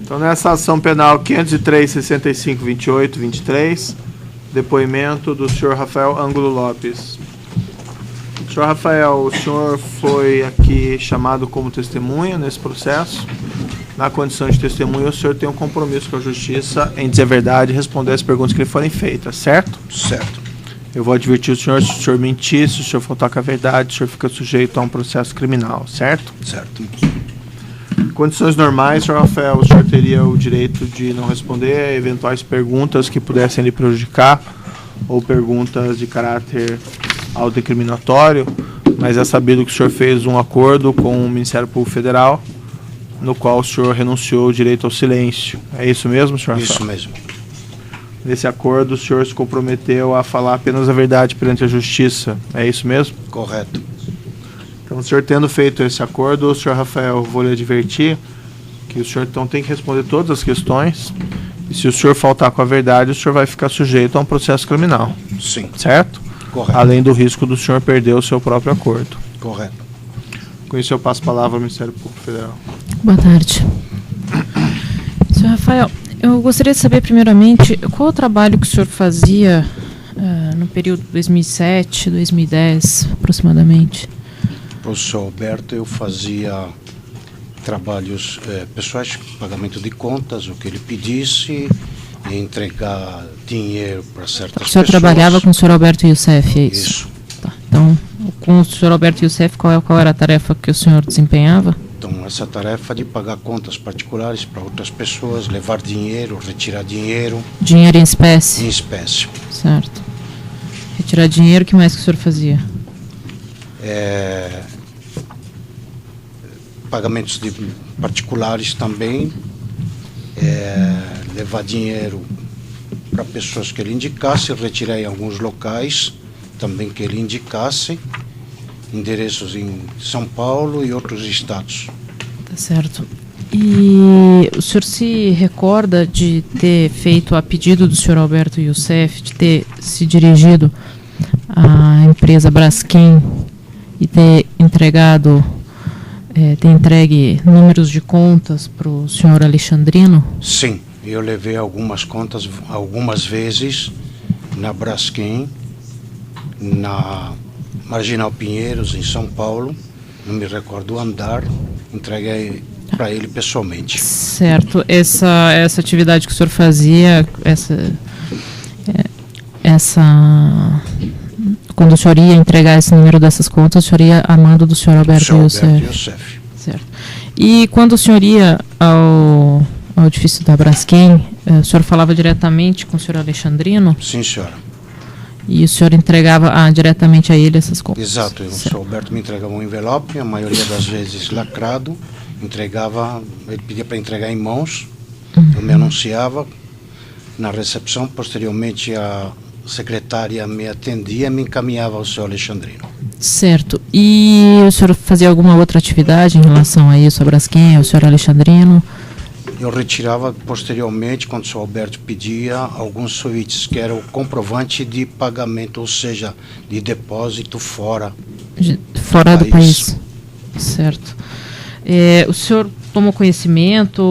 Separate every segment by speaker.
Speaker 1: Então, nessa ação penal 503.65.28.23, depoimento do senhor Rafael Ângulo Lopes. Senhor Rafael, o senhor foi aqui chamado como testemunha nesse processo. Na condição de testemunha, o senhor tem um compromisso com a justiça em dizer a verdade e responder as perguntas que lhe forem feitas, certo?
Speaker 2: Certo.
Speaker 1: Eu vou advertir o senhor, se o senhor mentir, se o senhor faltar com a verdade, o senhor fica sujeito a um processo criminal, certo?
Speaker 2: Certo.
Speaker 1: Em condições normais, senhor Rafael, o senhor teria o direito de não responder a eventuais perguntas que pudessem lhe prejudicar ou perguntas de caráter autoincriminatório, mas é sabido que o senhor fez um acordo com o Ministério Público Federal, no qual o senhor renunciou o direito ao silêncio. É isso mesmo, senhor Rafael?
Speaker 2: Isso mesmo.
Speaker 1: Nesse acordo, o senhor se comprometeu a falar apenas a verdade perante a justiça. É isso mesmo?
Speaker 2: Correto.
Speaker 1: Então, o senhor tendo feito esse acordo, senhor Rafael, vou lhe advertir que o senhor então tem que responder todas as questões, e se o senhor faltar com a verdade, o senhor vai ficar sujeito a um processo criminal.
Speaker 2: Sim.
Speaker 1: Certo?
Speaker 2: Correto.
Speaker 1: Além do risco do senhor perder o seu próprio acordo.
Speaker 2: Correto.
Speaker 1: Com isso, eu passo a palavra ao Ministério Público Federal.
Speaker 3: Boa tarde. Senhor Rafael, eu gostaria de saber, primeiramente, qual o trabalho que o senhor fazia no período 2007, 2010, aproximadamente?
Speaker 2: Professor Alberto, eu fazia trabalhos pessoais, pagamento de contas, o que ele pedisse, e entregar dinheiro para certas pessoas.
Speaker 3: O senhor trabalhava com o senhor Alberto Youssef, é isso?
Speaker 2: Isso.
Speaker 3: Tá. Então, com o senhor Alberto Youssef, qual era a tarefa que o senhor desempenhava?
Speaker 2: Então, essa tarefa de pagar contas particulares para outras pessoas, levar dinheiro, retirar dinheiro.
Speaker 3: Dinheiro em espécie?
Speaker 2: Em espécie.
Speaker 3: Certo. Retirar dinheiro, o que mais que o senhor fazia?
Speaker 2: Pagamentos de particulares também, levar dinheiro para pessoas que ele indicasse, retirar em alguns locais também que ele indicasse, endereços em São Paulo e outros estados.
Speaker 3: Tá certo. E o senhor se recorda de ter feito, a pedido do senhor Alberto Youssef, de ter se dirigido à empresa Braskem e ter entregue números de contas para o senhor Alexandrino?
Speaker 2: Sim, eu levei algumas contas algumas vezes na Braskem, na Marginal Pinheiros, em São Paulo, não me recordo o andar, entreguei para ele pessoalmente.
Speaker 3: Certo, essa atividade que o senhor fazia, quando o senhor ia entregar esse número dessas contas, o senhor ia a mando do senhor Alberto Youssef. Certo. E quando o senhor ia ao edifício da Braskem, o senhor falava diretamente com o senhor Alexandrino?
Speaker 2: Sim, senhora.
Speaker 3: E o senhor entregava diretamente a ele essas contas?
Speaker 2: Exato, o senhor Alberto me entregava um envelope, a maioria das vezes lacrado, entregava, ele pedia para entregar em mãos, eu me anunciava na recepção, posteriormente a secretária me atendia e me encaminhava ao senhor Alexandrino.
Speaker 3: Certo. E o senhor fazia alguma outra atividade em relação a isso, a Braskem, ao senhor Alexandrino?
Speaker 2: Eu retirava posteriormente, quando o senhor Alberto pedia, alguns suítes, que era o comprovante de pagamento, ou seja, de depósito fora
Speaker 3: do país. Certo. O senhor tomou conhecimento,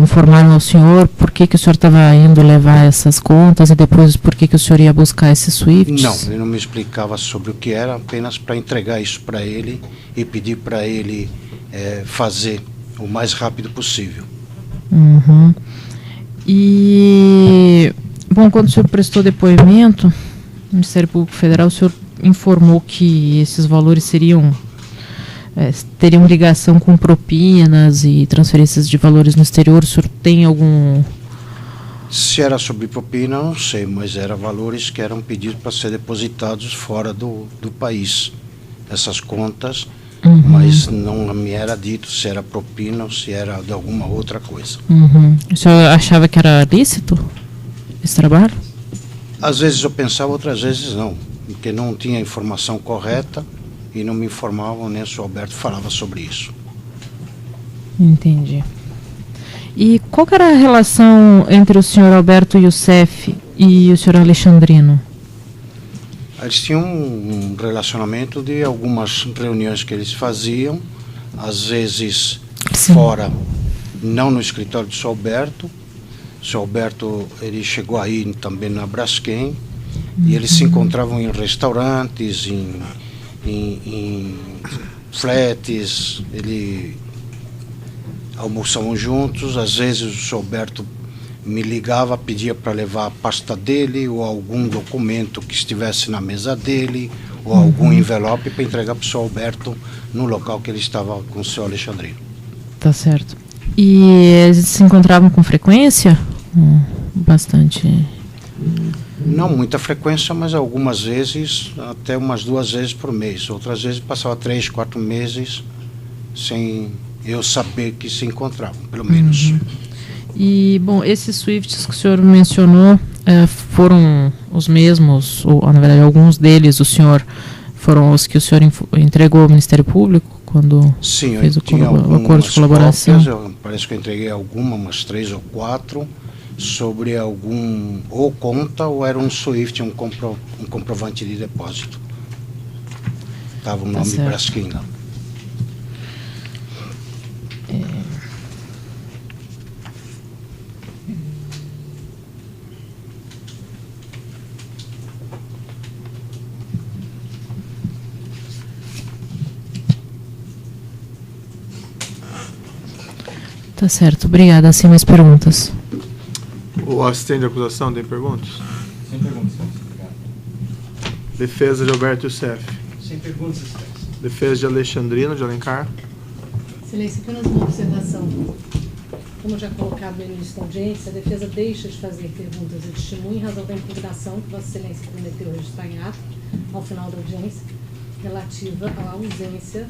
Speaker 3: informaram ao senhor por que o senhor estava indo levar essas contas e depois por que o senhor ia buscar esses SWIFTs?
Speaker 2: Não, ele não me explicava sobre o que era, apenas para entregar isso para ele e pedir para ele fazer o mais rápido possível.
Speaker 3: Uhum. E, bom, quando o senhor prestou depoimento no Ministério Público Federal, o senhor informou que esses valores teriam ligação com propinas e transferências de valores no exterior. O senhor tem algum...
Speaker 2: Se era sobre propina, não sei, mas eram valores que eram pedidos para ser depositados fora do país. Essas contas, mas não me era dito se era propina ou se era de alguma outra coisa.
Speaker 3: O senhor achava que era lícito esse trabalho?
Speaker 2: Às vezes eu pensava, outras vezes não, porque não tinha a informação correta e não me informavam, nem o senhor Alberto falava sobre isso.
Speaker 3: Entendi. E qual que era a relação entre o senhor Alberto Youssef e o senhor Alexandrino?
Speaker 2: Eles tinham um relacionamento de algumas reuniões que eles faziam, às vezes... fora, não no escritório do Sr. Alberto. O Sr. Alberto, ele chegou aí também na Braskem, e eles se encontravam em restaurantes, em flats, ele almoçavam juntos. Às vezes o Sr. Alberto me ligava, pedia para levar a pasta dele ou algum documento que estivesse na mesa dele ou algum envelope para entregar para o Sr. Alberto no local que ele estava com o Sr. Alexandrino.
Speaker 3: Tá certo. E eles se encontravam com frequência? Bastante.
Speaker 2: Não muita frequência, mas algumas vezes, até umas 2 vezes por mês. Outras vezes passava 3, 4 meses sem eu saber que se encontravam, pelo menos.
Speaker 3: E, bom, esses Swifts que o senhor mencionou foram os mesmos, ou na verdade alguns deles foram os que o senhor entregou ao Ministério Público quando
Speaker 2: Sim,
Speaker 3: fez o
Speaker 2: acordo
Speaker 3: de colaboração?
Speaker 2: Cópias, parece que eu entreguei umas 3 ou 4, sobre algum, ou conta, ou era um SWIFT, um comprovante de depósito. Estava o nome Braskem lá.
Speaker 3: Tá certo, obrigada. Sem mais perguntas.
Speaker 1: O assistente de acusação tem perguntas?
Speaker 4: Sem perguntas, obrigado.
Speaker 1: Defesa de Alberto Youssef.
Speaker 4: Sem perguntas, excelência.
Speaker 1: Defesa de Alexandrino de Alencar.
Speaker 5: Excelência, apenas uma observação. Como já colocado no início da audiência, a defesa deixa de fazer perguntas de testemunho em razão da impugnação que Vossa Excelência prometeu registrar em ato ao final da audiência, relativa à ausência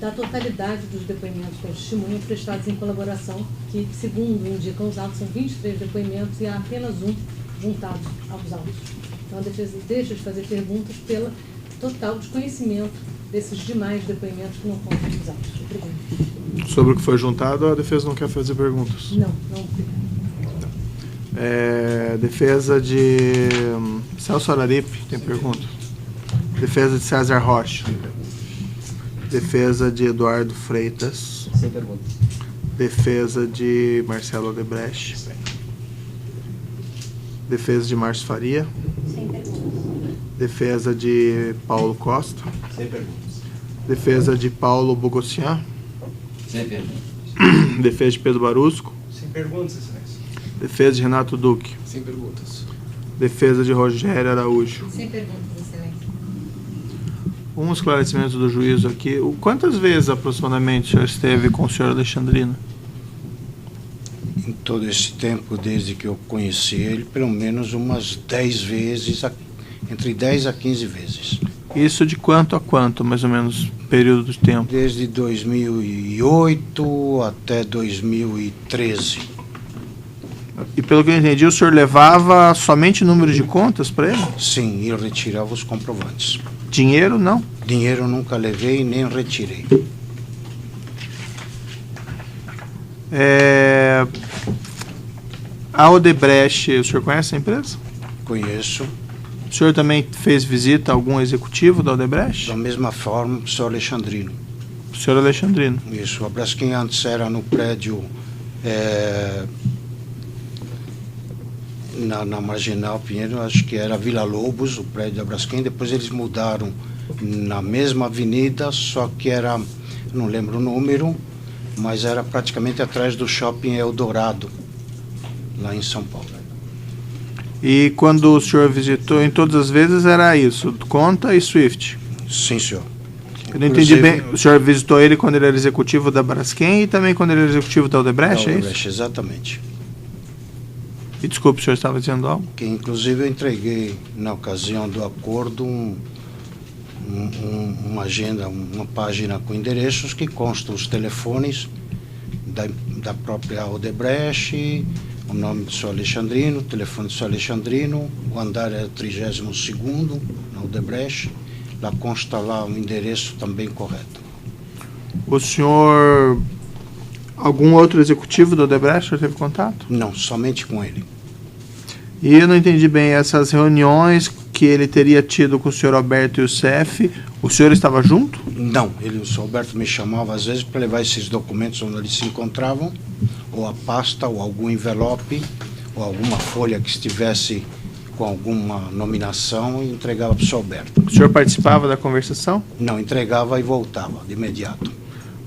Speaker 5: da totalidade dos depoimentos da testemunha prestados em colaboração, que, segundo indicam os autos, são 23 depoimentos e há apenas um juntado aos autos. Então, a defesa deixa de fazer perguntas pelo total desconhecimento desses demais depoimentos que não constam nos autos. Obrigado.
Speaker 1: Sobre o que foi juntado, a defesa não quer fazer perguntas?
Speaker 5: Não.
Speaker 1: Defesa de Celso Araripe, tem pergunta? Defesa de César Rocha. Defesa de Eduardo Freitas.
Speaker 4: Sem perguntas.
Speaker 1: Defesa de Marcelo Odebrecht. Defesa de Márcio Faria.
Speaker 5: Sem perguntas.
Speaker 1: Defesa de Paulo Costa.
Speaker 4: Sem perguntas.
Speaker 1: Defesa de Paulo Bogossian.
Speaker 4: Sem perguntas.
Speaker 1: Defesa de Pedro Barusco.
Speaker 4: Sem perguntas, excelência.
Speaker 1: Defesa de Renato Duque.
Speaker 4: Sem perguntas.
Speaker 1: Defesa de Rogério Araújo.
Speaker 5: Sem perguntas, Excelência.
Speaker 1: Um esclarecimento do juízo aqui. Quantas vezes aproximadamente o senhor esteve com o senhor Alexandrino?
Speaker 2: Em todo esse tempo, desde que eu conheci ele, pelo menos umas 10 vezes, entre 10 a 15 vezes.
Speaker 1: Isso de quanto a quanto, mais ou menos, período de tempo?
Speaker 2: Desde 2008 até 2013.
Speaker 1: E pelo que eu entendi, o senhor levava somente número de contas para ele?
Speaker 2: Sim, e retirava os comprovantes.
Speaker 1: Dinheiro, não?
Speaker 2: Dinheiro eu nunca levei nem retirei.
Speaker 1: A Odebrecht, o senhor conhece a empresa?
Speaker 2: Conheço.
Speaker 1: O senhor também fez visita a algum executivo da Odebrecht?
Speaker 2: Da mesma forma, o senhor Alexandrino.
Speaker 1: O senhor Alexandrino.
Speaker 2: Isso, a Braskem antes era no prédio na Marginal Pinheiro, acho que era Vila Lobos, o prédio da Braskem. Depois eles mudaram na mesma avenida, só que era, não lembro o número, mas era praticamente atrás do Shopping Eldorado, lá em São Paulo.
Speaker 1: E quando o senhor visitou, em todas as vezes era isso, conta e Swift?
Speaker 2: Sim, senhor.
Speaker 1: Eu não entendi bem, o senhor visitou ele quando ele era executivo da Braskem e também quando ele era executivo da Odebrecht, é isso?
Speaker 2: Exatamente.
Speaker 1: E desculpe, o senhor estava dizendo algo?
Speaker 2: Que inclusive eu entreguei, na ocasião do acordo, uma agenda, uma página com endereços que constam os telefones da própria Odebrecht, o nome do senhor Alexandrino, o telefone do senhor Alexandrino, o andar é o 32º na Odebrecht, lá consta lá um endereço também correto.
Speaker 1: O senhor, algum outro executivo da Odebrecht, o senhor teve contato?
Speaker 2: Não, somente com ele.
Speaker 1: E eu não entendi bem, essas reuniões que ele teria tido com o senhor Alberto Youssef, o senhor estava junto?
Speaker 2: Não, o senhor Alberto me chamava às vezes para levar esses documentos onde eles se encontravam, ou a pasta, ou algum envelope, ou alguma folha que estivesse com alguma nominação e entregava para o senhor Alberto.
Speaker 1: O senhor participava da conversação?
Speaker 2: Não, entregava e voltava de imediato.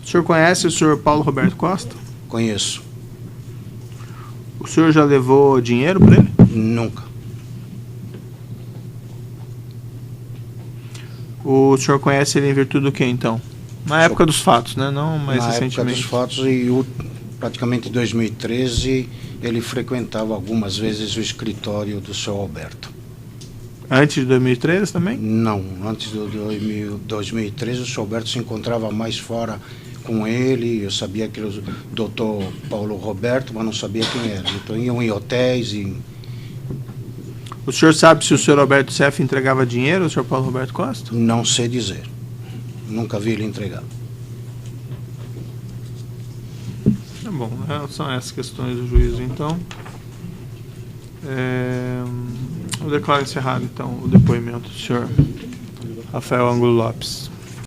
Speaker 1: O senhor conhece o senhor Paulo Roberto Costa?
Speaker 2: Conheço.
Speaker 1: O senhor já levou dinheiro para ele?
Speaker 2: Nunca.
Speaker 1: O senhor conhece ele em virtude do que, então? Na época dos fatos, né? Não mais recentemente.
Speaker 2: Na época dos fatos e praticamente em 2013 ele frequentava algumas vezes o escritório do senhor Alberto.
Speaker 1: Antes de 2013 também?
Speaker 2: Não, antes de 2013 o senhor Alberto se encontrava mais fora com ele. Eu sabia que era o doutor Paulo Roberto, mas não sabia quem era. Então iam em hotéis e...
Speaker 1: O senhor sabe se o senhor Alberto Youssef entregava dinheiro ao senhor Paulo Roberto Costa?
Speaker 2: Não sei dizer. Nunca vi ele entregar.
Speaker 1: Tá bom, são essas questões do juízo, então. Eu declaro encerrado, então, o depoimento do senhor Rafael Ângulo Lopes.